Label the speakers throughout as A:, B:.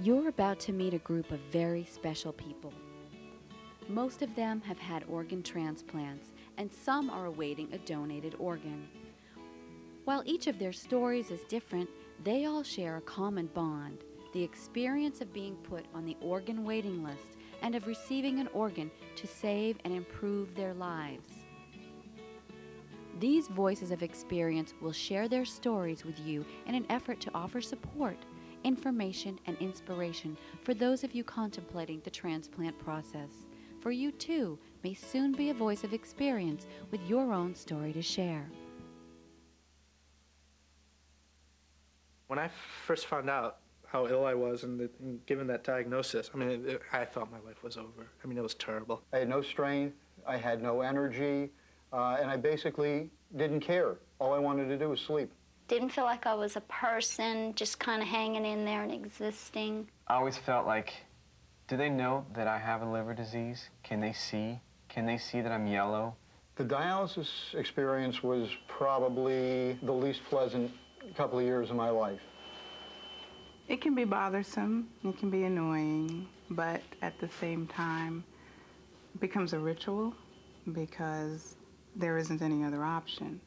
A: You're about to meet a group of very special people. Most of them have had organ transplants, and some are awaiting a donated organ. While each of their stories is different, they all share a common bond, the experience of being put on the organ waiting list and of receiving an organ to save and improve their lives. These voices of experience will share their stories with you in an effort to offer support, information, and inspiration for those of you contemplating the transplant process. For you too may soon be a voice of experience with your own story to share.
B: When I first found out how ill I was and given that diagnosis, I mean, I thought my life was over. I mean, it was terrible.
C: I had no strength, I had no energy, and I basically didn't care. All I wanted to do was sleep.
D: Didn't feel like I was a person, just kind of hanging in there and existing.
E: I always felt like, do they know that I have a liver disease? Can they see? Can they see that I'm yellow?
C: The dialysis experience was probably the least pleasant couple of years of my life.
F: It can be bothersome, it can be annoying, but at the same time, it becomes a ritual because there isn't any other option.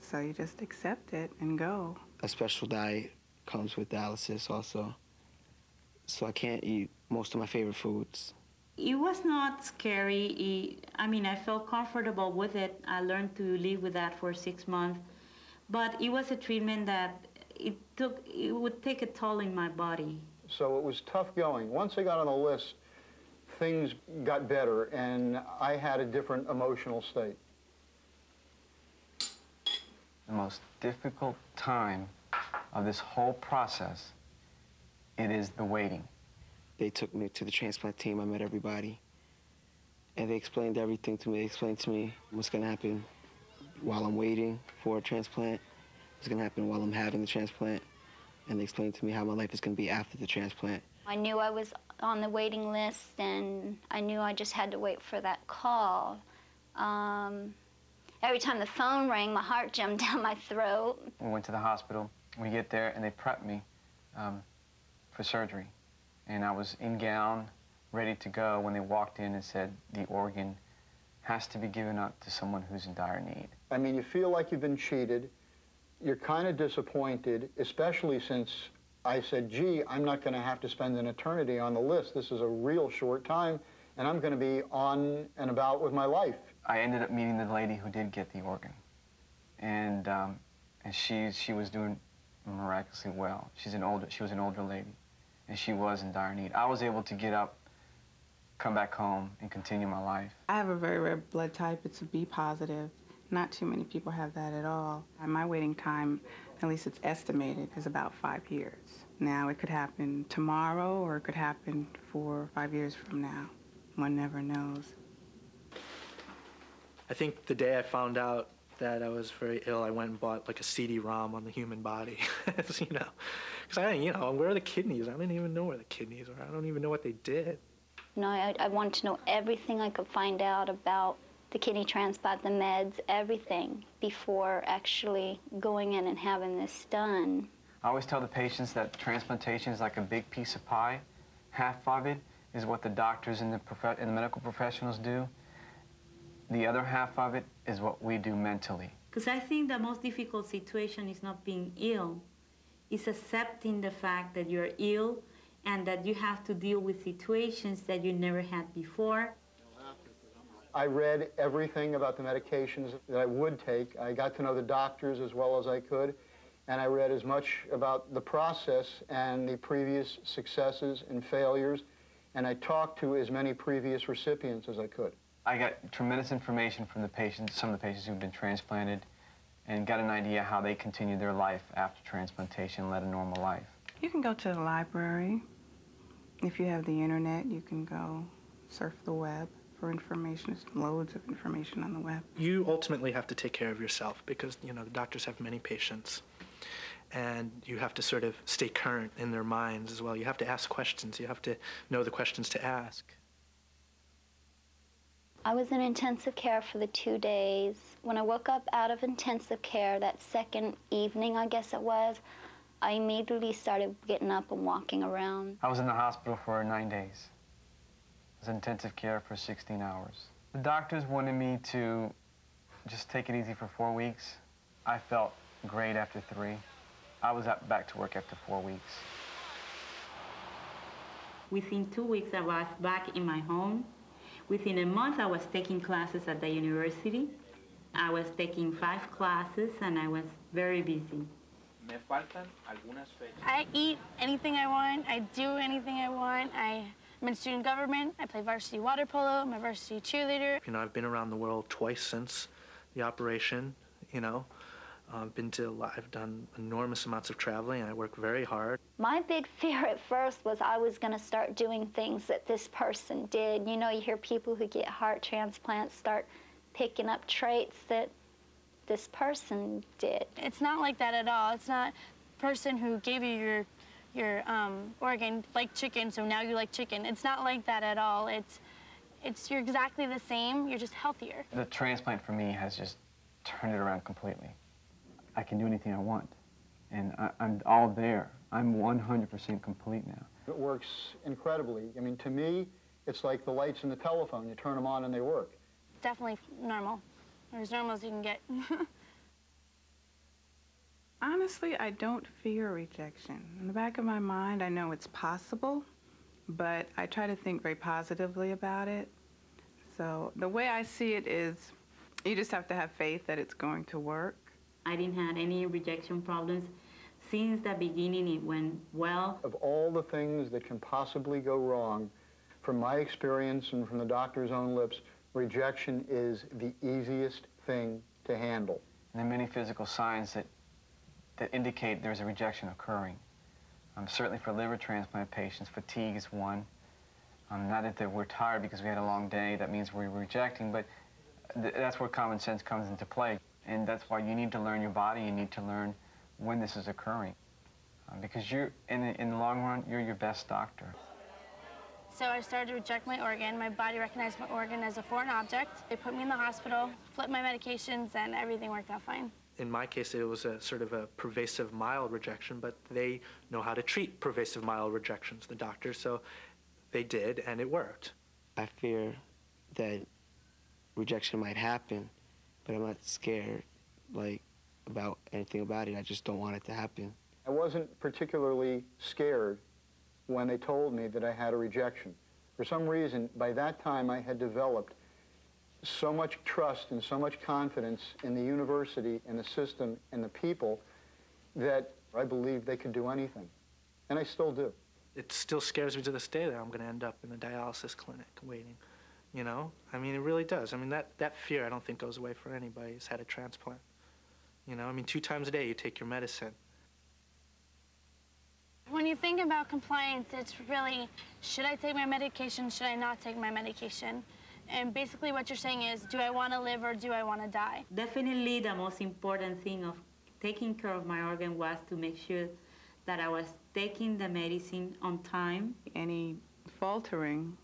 F: So you just accept it and go.
G: A special diet comes with dialysis also. So I can't eat most of my favorite foods.
H: It was not scary. I mean, I felt comfortable with it. I learned to live with that for 6 months. But it was a treatment that it would take a toll in my body.
C: So it was tough going. Once I got on the list, things got better, and I had a different emotional state.
E: The most difficult time of this whole process, it is the waiting.
G: They took me to the transplant team. I met everybody, and they explained everything to me. They explained to me what's going to happen while I'm waiting for a transplant, what's going to happen while I'm having the transplant, and they explained to me how my life is going to be after the transplant.
D: I knew I was on the waiting list, and I knew I just had to wait for that call. Every time the phone rang, my heart jumped down my throat.
E: We went to the hospital. We get there, and they prepped me for surgery. And I was in gown, ready to go, when they walked in and said the organ has to be given up to someone who's in dire need.
C: I mean, you feel like you've been cheated. You're kind of disappointed, especially since I said, gee, I'm not going to have to spend an eternity on the list. This is a real short time, and I'm going to be on and about with my life.
E: I ended up meeting the lady who did get the organ, and she was doing miraculously well. She was an older lady, and she was in dire need. I was able to get up, come back home, and continue my life.
F: I have a very rare blood type. It's a B positive. Not too many people have that at all. And my waiting time, at least it's estimated, is about 5 years. Now, it could happen tomorrow, or it could happen 4 or 5 years from now. One never knows.
B: I think the day I found out that I was very ill, I went and bought like a CD-ROM on the human body, you know. Because where are the kidneys? I didn't even know where the kidneys were. I don't even know what they did.
D: You know, I wanted to know everything I could find out about the kidney transplant, the meds, everything, before actually going in and having this done.
E: I always tell the patients that transplantation is like a big piece of pie. Half of it is what the doctors and the medical professionals do. The other half of it is what we do mentally.
H: Because I think the most difficult situation is not being ill. It's accepting the fact that you're ill and that you have to deal with situations that you never had before.
C: I read everything about the medications that I would take. I got to know the doctors as well as I could, and I read as much about the process and the previous successes and failures, and I talked to as many previous recipients as I could.
E: I got tremendous information from the patients, some of the patients who've been transplanted, and got an idea how they continue their life after transplantation and led a normal life.
F: You can go to the library. If you have the internet, you can go surf the web for information. There's loads of information on the web.
B: You ultimately have to take care of yourself because, the doctors have many patients. And you have to sort of stay current in their minds as well. You have to ask questions. You have to know the questions to ask.
D: I was in intensive care for the 2 days. When I woke up out of intensive care that second evening, I guess it was, I immediately started getting up and walking around.
E: I was in the hospital for 9 days. I was in intensive care for 16 hours. The doctors wanted me to just take it easy for 4 weeks. I felt great after 3. I was back to work after 4 weeks.
H: Within 2 weeks, I was back in my home. Within a month, I was taking classes at the university. I was taking 5 classes, and I was very busy.
I: I eat anything I want. I do anything I want. I'm in student government. I play varsity water polo. I'm a varsity cheerleader.
B: You know, I've been around the world twice since the operation, you know. I've done enormous amounts of traveling. I work very hard.
D: My big fear at first was I was going to start doing things that this person did. You know, you hear people who get heart transplants start picking up traits that this person did.
I: It's not like that at all. It's not the person who gave you your organ liked chicken, so now you like chicken. It's not like that at all. You're exactly the same. You're just healthier.
E: The transplant for me has just turned it around completely. I can do anything I want, and I'm all there. I'm 100% complete now.
C: It works incredibly. I mean, to me, it's like the lights in the telephone. You turn them on and they work.
I: Definitely normal. Or as normal as you can get.
F: Honestly, I don't fear rejection. In the back of my mind, I know it's possible, but I try to think very positively about it. So the way I see it is, you just have to have faith that it's going to work.
H: I didn't have any rejection problems. Since the beginning, it went well.
C: Of all the things that can possibly go wrong, from my experience and from the doctor's own lips, rejection is the easiest thing to handle.
E: And there are many physical signs that indicate there's a rejection occurring. Certainly for liver transplant patients, fatigue is one. Not that we're tired because we had a long day, that means we're rejecting, but that's where common sense comes into play. And that's why you need to learn your body, you need to learn when this is occurring. Because you're, in the long run, you're your best doctor.
I: So I started to reject my organ. My body recognized my organ as a foreign object. They put me in the hospital, flipped my medications, and everything worked out fine.
B: In my case, it was a sort of a pervasive mild rejection, but they know how to treat pervasive mild rejections, the doctors, so they did, and it worked.
G: I fear that rejection might happen, but I'm not scared, about anything about it. I just don't want it to happen.
C: I wasn't particularly scared when they told me that I had a rejection. For some reason, by that time, I had developed so much trust and so much confidence in the university and the system and the people that I believed they could do anything. And I still do.
B: It still scares me to this day that I'm going to end up in a dialysis clinic waiting, you know? I mean, it really does. I mean, that fear I don't think goes away for anybody who's had a transplant. You know, I mean, 2 times a day you take your medicine.
I: When you think about compliance, it's really, should I take my medication, should I not take my medication? And basically what you're saying is, do I want to live or do I want to die?
H: Definitely the most important thing of taking care of my organ was to make sure that I was taking the medicine on time.
F: Any faltering,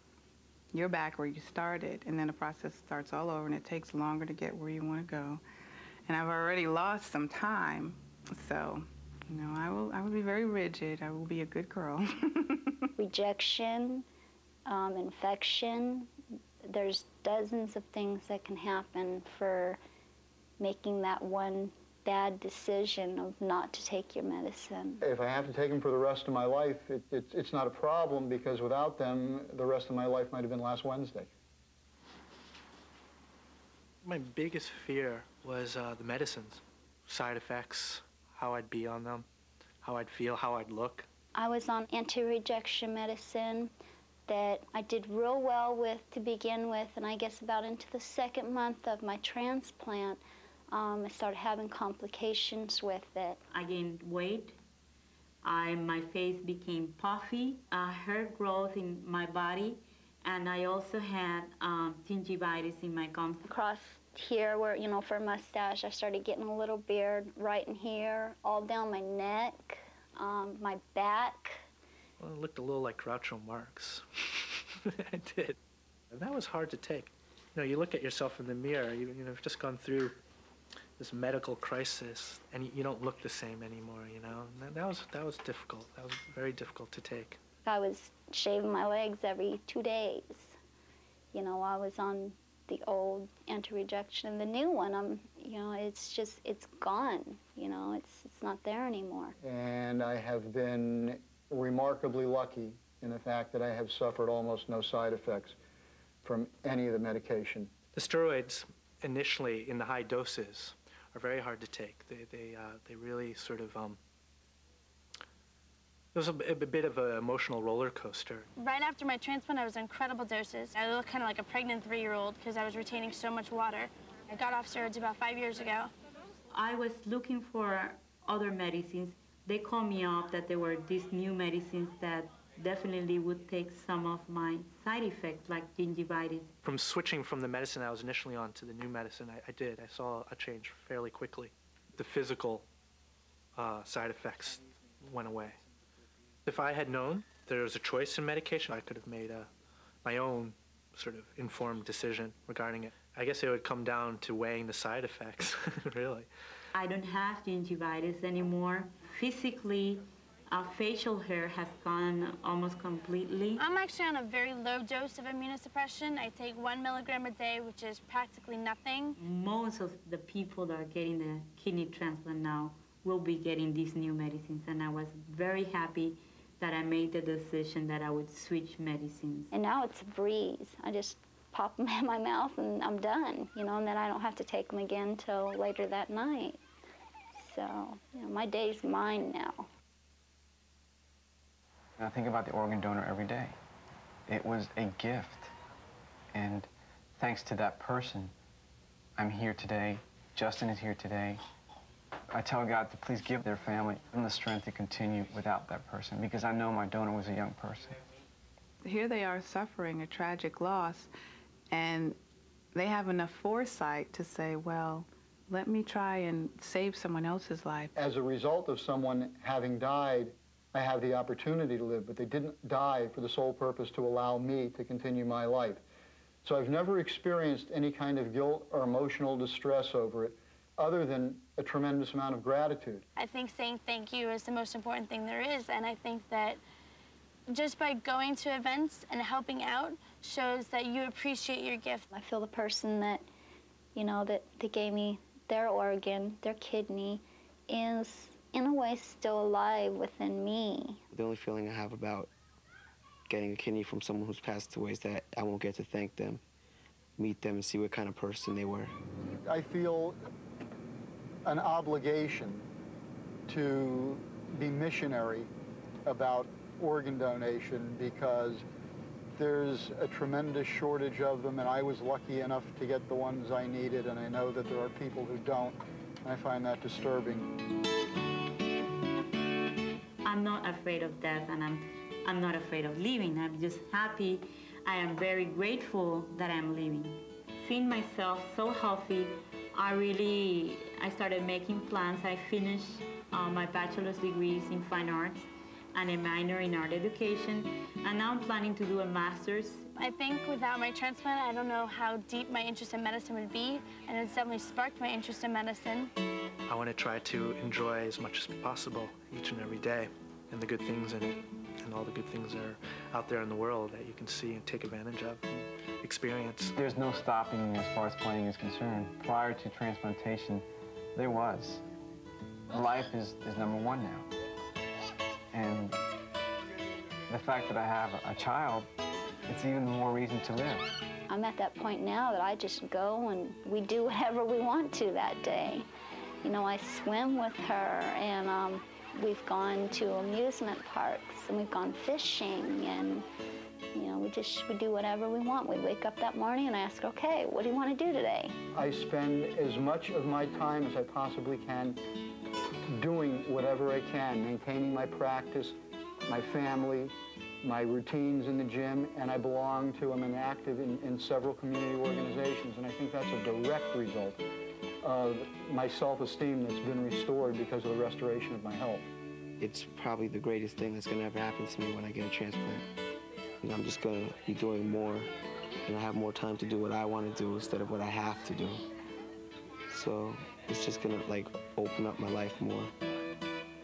F: you're back where you started, and then the process starts all over, and it takes longer to get where you want to go. And I've already lost some time, so, you know, I will be very rigid. I will be a good girl.
D: Rejection, infection, there's dozens of things that can happen for making that one bad decision of not to take your medicine.
C: If I have to take them for the rest of my life, it's not a problem, because without them, the rest of my life might have been last Wednesday.
B: My biggest fear was the medicines, side effects, how I'd be on them, how I'd feel, how I'd look.
D: I was on anti-rejection medicine that I did real well with to begin with, and I guess about into the 2nd month of my transplant, I started having complications with it.
H: I gained weight. My face became puffy, hair growth in my body, and I also had gingivitis in my gums.
D: Across here, where, you know, for a mustache, I started getting a little beard right in here, all down my neck, my back.
B: Well, it looked a little like Groucho Marx. I did. And that was hard to take. You know, you look at yourself in the mirror, you've just gone through this medical crisis, and you don't look the same anymore, you know? And that was difficult. That was very difficult to take.
D: I was shaving my legs every 2 days. You know, I was on the old anti-rejection. The new one, you know, it's gone. You know, it's not there anymore. And
C: I have been remarkably lucky in the fact that I have suffered almost no side effects from any of the medication.
B: The steroids, initially in the high doses, are very hard to take. They really sort of, it was a bit of an emotional roller coaster.
I: Right after my transplant, I was in incredible doses. I looked kind of like a pregnant 3-year-old because I was retaining so much water. I got off steroids about 5 years ago.
H: I was looking for other medicines. They called me up that there were these new medicines that definitely would take some of my side effects, like gingivitis. From switching from the medicine I was initially on to the new medicine, I saw a change fairly quickly. The physical side effects went away. If I had known there was a choice in medication, I could have made my own sort of informed decision regarding it. I guess it would come down to weighing the side effects, really. I don't have gingivitis anymore. Physically, facial hair has gone almost completely.
I: I'm actually on a very low dose of immunosuppression. I take 1 milligram a day, which is practically nothing.
H: Most of the people that are getting the kidney transplant now will be getting these new medicines, and I was very happy that I made the decision that I would switch medicines. And now it's a breeze. I just pop them in my mouth and I'm done, you know, and then I don't have to take them again till later that night. So, you know, my day's mine now.
E: I think about the organ donor every day. It was a gift, and thanks to that person, I'm here today. Justin is here today. I tell God to please give their family the strength to continue without that person, because I know my donor was a young person.
F: Here they are suffering a tragic loss, and they have enough foresight to say, well, let me try and save someone else's life.
C: As a result of someone having died, I have the opportunity to live, but they didn't die for the sole purpose to allow me to continue my life. So I've never experienced any kind of guilt or emotional distress over it, other than a tremendous amount of gratitude.
I: I think saying thank you is the most important thing there is, and I think that just by going to events and helping out shows that you appreciate your gift.
D: I feel the person that, you know, that gave me their organ, their kidney, is in a way still alive within me.
G: The only feeling I have about getting a kidney from someone who's passed away is that I won't get to thank them, meet them, and see what kind of person they were.
C: I feel an obligation to be missionary about organ donation because there's a tremendous shortage of them, and I was lucky enough to get the ones I needed, and I know that there are people who don't, and I find that disturbing.
H: I'm not afraid of death, and I'm not afraid of leaving. I'm just happy. I am very grateful that I'm leaving. Seeing myself so healthy, I started making plans. I finished my bachelor's degrees in fine arts and a minor in art education, and now I'm planning to do a master's.
I: I think without my transplant, I don't know how deep my interest in medicine would be, and it's definitely sparked my interest in medicine.
B: I want to try to enjoy as much as possible each and every day, and the good things in it, and all the good things that are out there in the world that you can see and take advantage of and experience.
E: There's no stopping as far as playing is concerned. Prior to transplantation, there was. Life is number one now. And the fact that I have a child, it's even more reason to live.
D: I'm at that point now that I just go and we do whatever we want to that day. You know, I swim with her, and we've gone to amusement parks, and we've gone fishing, and you know, we do whatever we want. We wake up that morning and I ask, okay, what do you want to do today?
C: I spend as much of my time as I possibly can doing whatever I can, maintaining my practice, my family, my routines in the gym, and I belong to, I'm active in several community organizations, and I think that's a direct result of my self-esteem that's been restored because of the restoration of my health.
G: It's probably the greatest thing that's gonna ever happen to me when I get a transplant. You know, I'm just gonna be doing more, and I have more time to do what I want to do instead of what I have to do. So it's just gonna like open up my life more.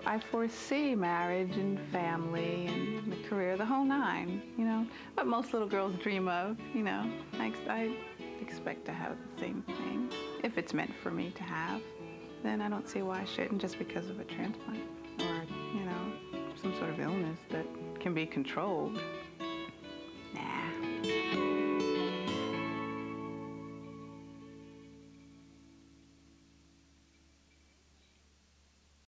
F: I foresee marriage and family and the career, the whole nine, you know, what most little girls dream of, you know. I expect to have the same thing. If it's meant for me to have, then I don't see why I shouldn't just because of a transplant or, you know, some sort of illness that can be controlled.